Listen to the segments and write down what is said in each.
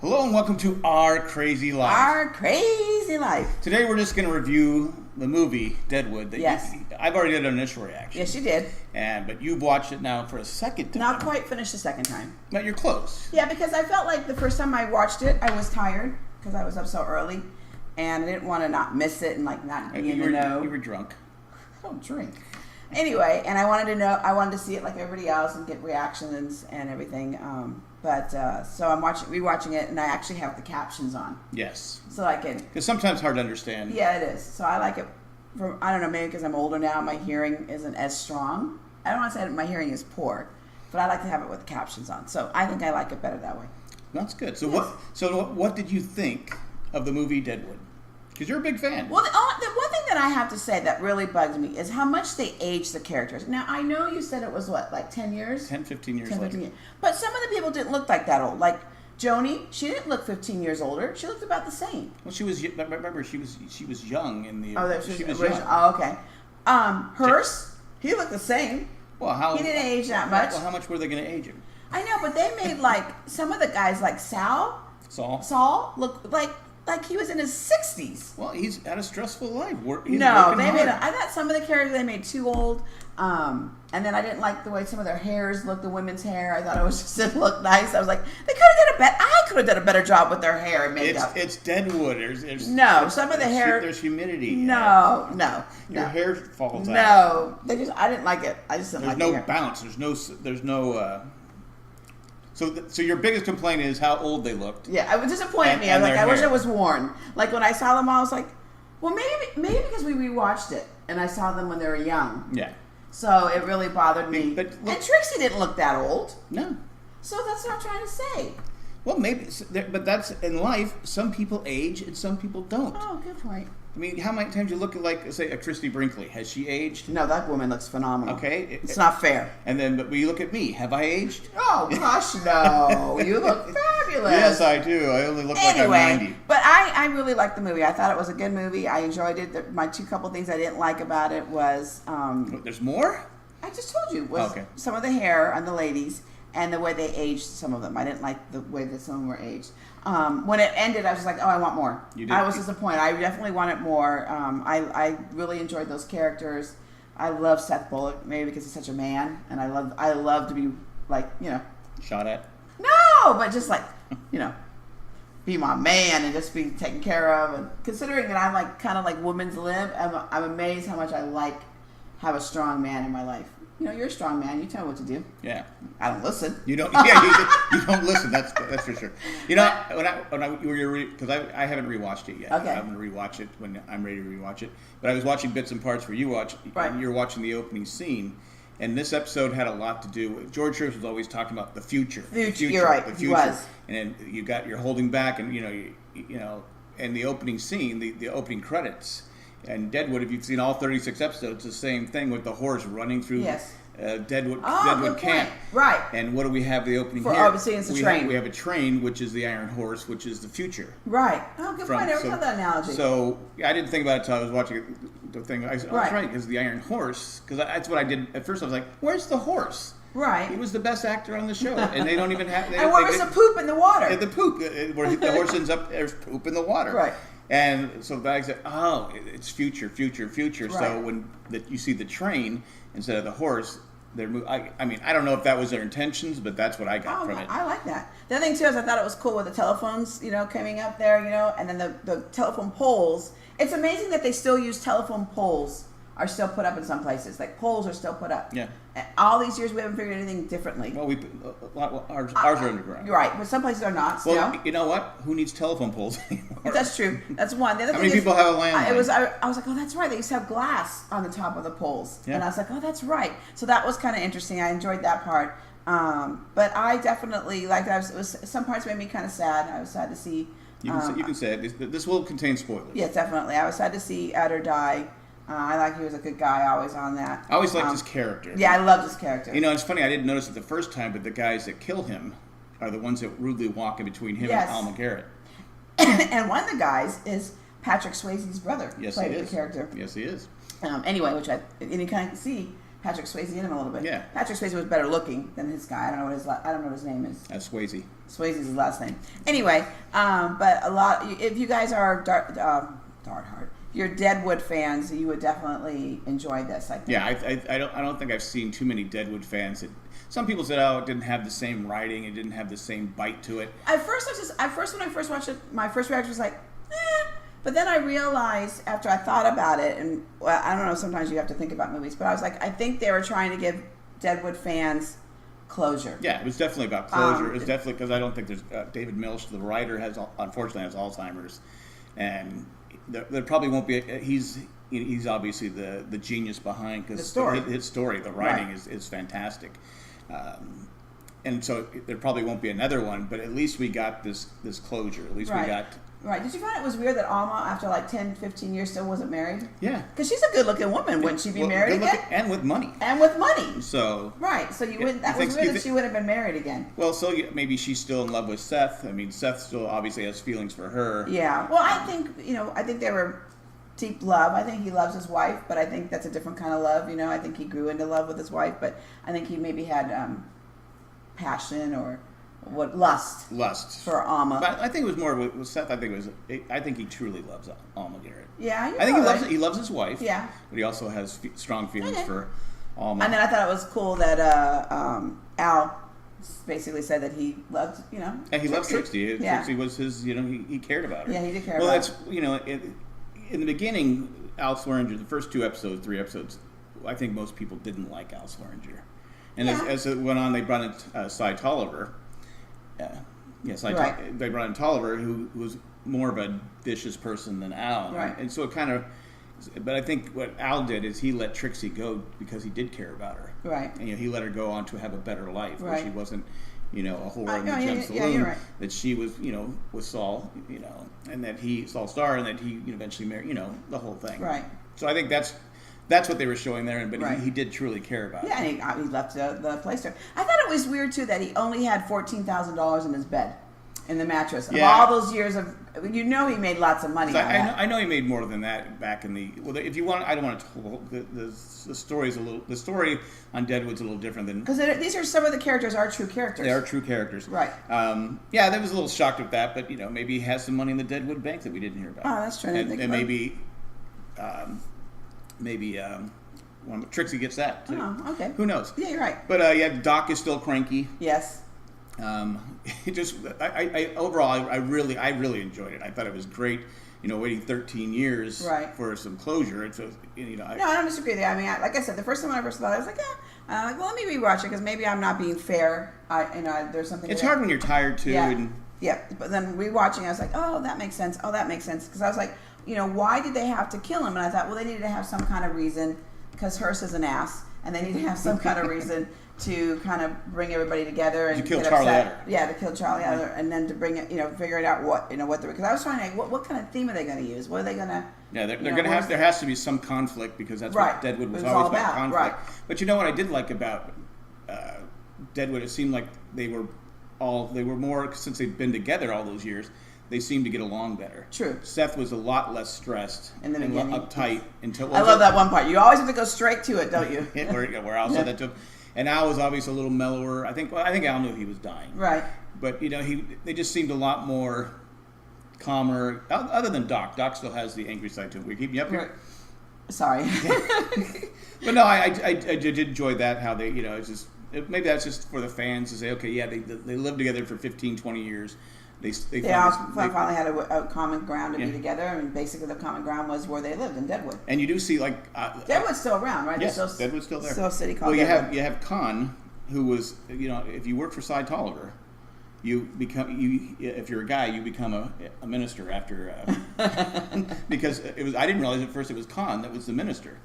Hello and welcome to Our Crazy Life. Our Crazy Life. Today we're just going to review the movie Deadwood. Yes. I've already did an initial reaction. Yes, you did. But you've watched it now for a second time. Not quite finished the second time. But you're close. Yeah, because I felt like the first time I watched it, I was tired because I was up so early, and I didn't want to not miss it and like not be in the know. You were drunk. I don't drink. Anyway, and I wanted to see it like everybody else and get reactions and everything. So I'm rewatching it, and I actually have the captions on. Yes. So I can. Because sometimes it's hard to understand. Yeah, it is. So I like it. I don't know, maybe because I'm older now, my hearing isn't as strong. I don't want to say that my hearing is poor, but I like to have it with the captions on. So I think I like it better that way. That's good. So yes. what did you think of the movie Deadwood? Because you're a big fan. Well, the one thing that I have to say that really bugs me is how much they age the characters. Now, I know you said it was, what, like 10 years? 10, 15 years later. But some of the people didn't look like that old. Like, Joni, she didn't look 15 years older. She looked about the same. Well, remember, she was young in the... Oh, she was young. Oh, okay. Hearst, he looked the same. Well, he didn't age that much. Well, how much were they going to age him? I know, but they made, like, some of the guys, like Saul, look like he was in his 60s. Well, he's had a stressful life. I thought some of the characters they made too old. And then I didn't like the way some of their hairs looked, the women's hair. I thought it didn't look nice. I was like, I could have done a better job with their hair and makeup. It's Deadwood. Some of the hair. There's humidity. No. Your hair falls out. No, I didn't like it. I just didn't like it. There's no bounce. There's no. So your biggest complaint is how old they looked. Yeah, it disappointed me. I was like, I wish it was worn. Like when I saw them all, I was like, well, maybe because we rewatched it and I saw them when they were young. Yeah. So it really bothered me. And Trixie didn't look that old. No. So that's what I'm trying to say. Well, maybe, but that's in life. Some people age and some people don't. Oh, good point. I mean, how many times you look at, like, say, a Christy Brinkley? Has she aged? No, that woman looks phenomenal. Okay. It's not fair. And then, but when you look at me, have I aged? Oh, gosh, no. You look fabulous. Yes, I do. I only look like I'm 90. But I really liked the movie. I thought it was a good movie. I enjoyed it. My couple things I didn't like about it was... There's more? I just told you. Some of the hair on the ladies and the way they aged some of them. I didn't like the way that some of them were aged. When it ended, I was just like, oh, I want more. You did. I was disappointed. I definitely wanted more. I really enjoyed those characters. I love Seth Bullock, maybe because he's such a man, and I love to be like, shot at. No, but just like, be my man and just be taken care of. And considering that I'm like kind of like women's lib, I'm amazed how much I have a strong man in my life. You're a strong man. You tell me what to do. Yeah. I don't listen. You don't. Yeah, you don't listen. That's for sure. Because I haven't rewatched it yet. Okay. I'm gonna rewatch it when I'm ready to rewatch it. But I was watching bits and parts where you watch. Right. You're watching the opening scene, and this episode had a lot to do with. George Hirsch was always talking about the future. You're right. The future. He was. And then you're holding back, and and the opening scene, the opening credits. And Deadwood, if you've seen all 36 episodes, the same thing with the horse running through Deadwood camp. Point. Right. And what do we have the opening here? Obviously, it's a train. We have a train, which is the Iron Horse, which is the future. Right. Oh, good point. I never thought that analogy. So I didn't think about it until I was watching the thing. I was right, because the Iron Horse, because that's what I did. At first I was like, where's the horse? Right. He was the best actor on the show. And they don't even have... And where was the poop in the water? The poop. Where the horse ends up, there's poop in the water. Right. And so I said, oh, it's future. Right. So when you see the train instead of the horse, I mean, I don't know if that was their intentions, but that's what I got from it. I like that. The other thing, too, is I thought it was cool with the telephones, coming up there, and then the telephone poles. It's amazing that they still use telephone poles are still put up in some places. Like, poles are still put up. Yeah. All these years, we haven't figured anything differently. Well, ours are underground. You're right, but some places are not still. Well, you know what? Who needs telephone poles anymore? That's true. That's one. The other How thing many people have a landline? I was like, oh, that's right. They used to have glass on the top of the poles. Yeah. And I was like, oh, that's right. So that was kind of interesting. I enjoyed that part. But I definitely liked that. Some parts made me kind of sad. I was sad to see. You can say it. This will contain spoilers. Yes, definitely. I was sad to see Adder die. I like he was a good guy, always on that. I always liked his character. Yeah, I loved his character. It's funny, I didn't notice it the first time, but the guys that kill him are the ones that rudely walk in between him and Al McGarrett. And one of the guys is Patrick Swayze's brother. Yes, played he is. The character. Yes, he is. Anyway, and you kind of see Patrick Swayze in him a little bit. Yeah. Patrick Swayze was better looking than his guy. I don't know what his name is. That's Swayze. Swayze's his last name. Anyway, but if you guys are you're Deadwood fans, you would definitely enjoy this, I think. Yeah, I don't think I've seen too many Deadwood fans. Some people said, "Oh, it didn't have the same writing, it didn't have the same bite to it." At first when I first watched it, my first reaction was like, eh. But then I realized after I thought about it, and well, I don't know, sometimes you have to think about movies, but I was like, I think they were trying to give Deadwood fans closure. Yeah, it was definitely about closure. It's definitely because I don't think there's David Milch, the writer, unfortunately has Alzheimer's, and there probably won't be. He's obviously the genius behind because his story, the writing is fantastic, and so there probably won't be another one. But at least we got this closure. At least we got. Right. Did you find it was weird that Alma, after like 10, 15 years, still wasn't married? Yeah. Because she's a good-looking woman. Wouldn't she be married again? And with money. And with money. So. Right. So you wouldn't. That was weird that she would have been married again. Well, so maybe she's still in love with Seth. I mean, Seth still obviously has feelings for her. Yeah. Well, I think they were deep love. I think he loves his wife, but I think that's a different kind of love. I think he grew into love with his wife, but I think he maybe had passion or. Lust for Alma. But I think it was more with Seth. I think he truly loves Alma Garrett. Yeah, I think he loves his wife. Yeah, but he also has strong feelings for Alma. And then I thought it was cool that Al basically said that he loved and he loved Trixie. Trixie was his. He cared about her. Yeah, he did care. Well, about that's in the beginning, Al Swearinger, the first 3 episodes, I think most people didn't like Al Swearinger, and as it went on, they brought in Cy Tolliver. They brought in Tolliver, who was more of a vicious person than Al. Right. And so it kind of, but I think what Al did is he let Trixie go because he did care about her. Right. And he let her go on to have a better life, where she wasn't, a whore in the gem saloon. Yeah, you're right. That she was, with Saul, and that Saul Starr, and that he eventually married, the whole thing. Right. So I think that's what they were showing there, but he did truly care about it. Yeah, and he left the place there. I thought it was weird, too, that he only had $14,000 in his bed, in the mattress. Of all those years of... he made lots of money on that. I know he made more than that back in the... Well, if you want... I don't want to... The story's a little... The story on Deadwood's a little different than... Because these are some of the characters are true characters. They are true characters. Right. They was a little shocked with that, but, maybe he has some money in the Deadwood bank that we didn't hear about. Oh, that's true. And maybe... When Trixie gets that too. Oh, okay. Who knows? Yeah, you're right. But Doc is still cranky. Yes. Overall, I really enjoyed it. I thought it was great. Waiting 13 years for some closure. It's No, I don't disagree with you. I mean, like I said, the first time when I first thought, I was like, well, let me rewatch it because maybe I'm not being fair. There's something. It's hard when you're tired too. Yeah. But then rewatching, I was like, oh, that makes sense. Oh, that makes sense. Because I was like, why did they have to kill him? And I thought, well, they needed to have some kind of reason. Because Hearst is an ass, and they need to have some kind of reason to kind of bring everybody together and to kill Charlie Adler. Yeah, to kill Charlie Adler, and then to bring it, figure it out what because I was trying to what kind of theme are they going to use? What are they going to? Yeah, they're going to have. There has to be some conflict because that's what Deadwood was always about conflict. Right. But what I did like about Deadwood, it seemed like they were more since they'd been together all those years. They seemed to get along better. True. Seth was a lot less stressed and uptight until. I love that one part. You always have to go straight to it, don't you? where Al said that to him, and Al was obviously a little mellower. I think Al knew he was dying. Right. But they just seemed a lot more calmer. Other than Doc. Doc still has the angry side to him. We keep you up here. Sorry. But no, I did enjoy that. How they it's just maybe that's just for the fans to say they lived together for 15, 20 years. They finally had a common ground to be together, and basically the common ground was where they lived in Deadwood. And you do see Deadwood's still around, right? Yes, Deadwood's still there. Still a city called. Well, Deadwood. you have Con, who was if you work for Cy Tolliver, if you're a guy you become a minister after because I didn't realize at first it was Con that was the minister.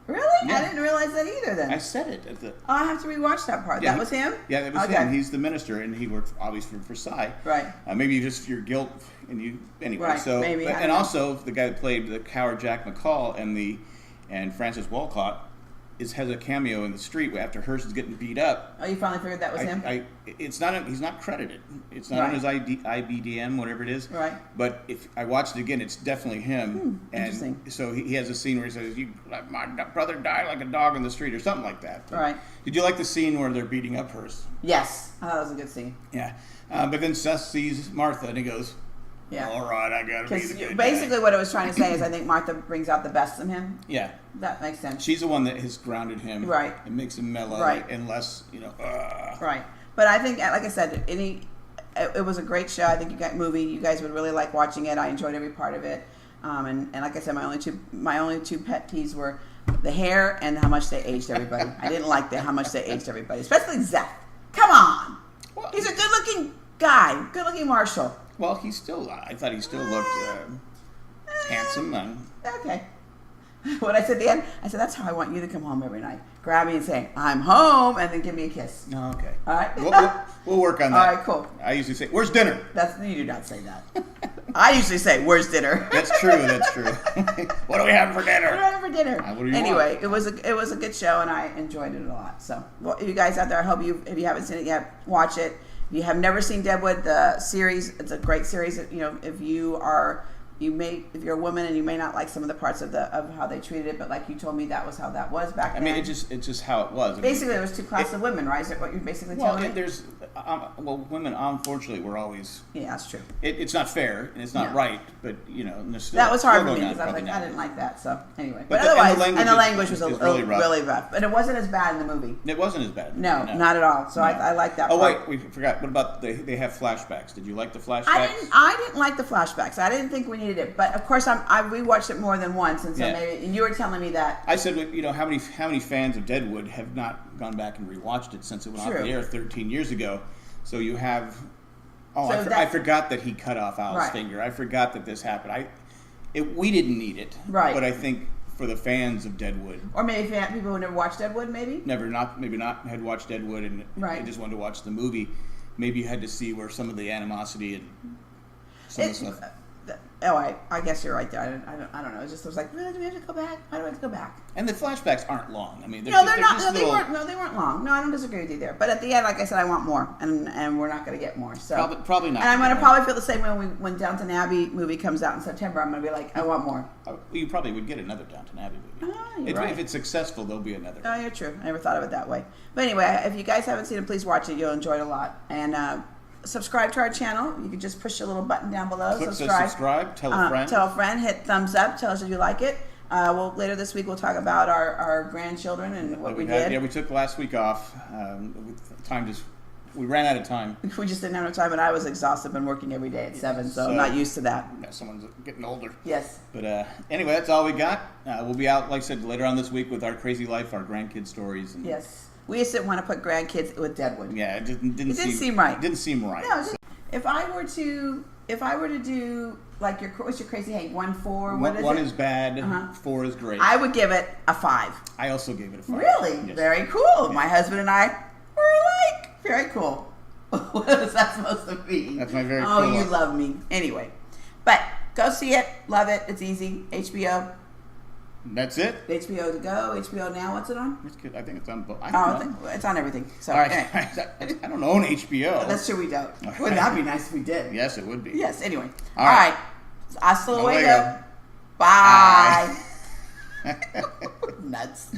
Really? Yeah. I didn't realize that either then. I said it at the... Oh, I have to rewatch that part. Yeah, that was him? Yeah, that was him. He's the minister, and he worked obviously for Cy. Right. Maybe just your guilt, and you... Anyway, right. So... Maybe, and also, the guy that played the coward Jack McCall and Francis Walcott has a cameo in the street after Hearst is getting beat up. Oh, you finally figured that was him? It's not. He's not credited. It's not on his IBDM, whatever it is. Right. But if I watched it again, it's definitely him. Interesting. And so he has a scene where he says, "You let my brother die like a dog in the street," or something like that. But right. Did you like the scene where they're beating up Hearst? Yes, I thought it was a good scene. Yeah. But then Seth sees Martha and he goes, yeah. All right, I gotta be the good basically guy. what I was trying to say is I think Martha brings out the best in him. Yeah. That makes sense. She's the one that has grounded him. Right. And makes him mellow. Right. And less, Right. But I think, like I said, it was a great show. I think you guys would really like watching it. I enjoyed every part of it. And like I said, my only two pet peeves were the hair and how much they aged everybody. I didn't like how much they aged everybody, especially Zach. Come on. Well, he's a good-looking guy, good-looking marshal. Well, I thought he still looked handsome. Okay. What I said at the end, I said, that's how I want you to come home every night. Grab me and say, I'm home, and then give me a kiss. Oh, okay. All right? We'll work on that. All right, cool. I usually say, where's dinner? You do not say that. I usually say, where's dinner? That's true. What do we have for dinner? What do we have for dinner? What do you anyway, want? it was a good show, and I enjoyed it a lot. So, well, you guys out there, I hope if you haven't seen it yet, watch it. If you have never seen Deadwood, the series, it's a great series. If you're a woman and you may not like some of the parts of how they treated it, but like you told me, that was how that was back then. I mean, it's just how it was. Basically, there was two classes of women, right? Is that what you're basically telling me? Women, unfortunately, were always. Yeah, that's true. It's not fair and it's not right, but that was hard for me because I was like, I didn't like that. So anyway, but otherwise, the language was really rough, but it wasn't as bad in the movie. It wasn't as bad. No, not at all. So I like that. Oh wait, we forgot. What about they have flashbacks? Did you like the flashbacks? I didn't like the flashbacks. I didn't think we needed it, but of course I rewatched it more than once, and so maybe. And you were telling me that. I said, how many fans of Deadwood have not gone back and rewatched it since it went off the air 13 years ago? So you have. I forgot that he cut off Al's finger. I forgot that this happened. We didn't need it. Right. But I think for the fans of Deadwood, or maybe people who never watched Deadwood, maybe not had watched Deadwood and they just wanted to watch the movie. Maybe you had to see where some of the animosity and some of the stuff. I guess you're right there. I don't know. It just was like, really, do we have to go back? Why do we have to go back? And the flashbacks aren't long. I mean, they're not. No, they weren't. No, they weren't long. No, I don't disagree with you there. But at the end, like I said, I want more, and we're not going to get more. So probably not. And I'm going to probably feel the same way when Downton Abbey movie comes out in September. I'm going to be like, I want more. You probably would get another Downton Abbey movie. You're right. If it's successful, there'll be another. Oh, you're true. I never thought of it that way. But anyway, if you guys haven't seen it, please watch it. You'll enjoy it a lot. And subscribe to our channel. You can just push the little button down below. Click subscribe. Tell a friend. Tell a friend. Hit thumbs up. Tell us if you like it. Later this week we'll talk about our grandchildren and what we did. Yeah, we took last week off. We ran out of time. We just didn't have enough time, and I was exhausted. Been working every day at 7, so I'm not used to that. Yeah, someone's getting older. Yes. But anyway, that's all we got. We'll be out, like I said, later on this week with our crazy life, our grandkid stories. And yes. We just didn't want to put grandkids with Deadwood. Yeah, it didn't seem right. Didn't seem right. No, if I were to do like what's your crazy Hank 1, 4? What is it? 1 is bad. 4 is great. I would give it a 5. I also gave it a 5. Really? Yes. Very cool. Yeah. My husband and I were alike. Very cool. What is that supposed to be? That's my very cool. Oh, you love me. Anyway, but go see it. Love it. It's easy. HBO. That's it. HBO to go. HBO Now. What's it on? It's good. I think it's on both. It's on everything. So, all right. Anyway. I don't own HBO. That's true. We don't. Wouldn't that be nice if we did? Yes, it would be. Yes. Anyway. All right. Hasta luego. Bye. Nuts.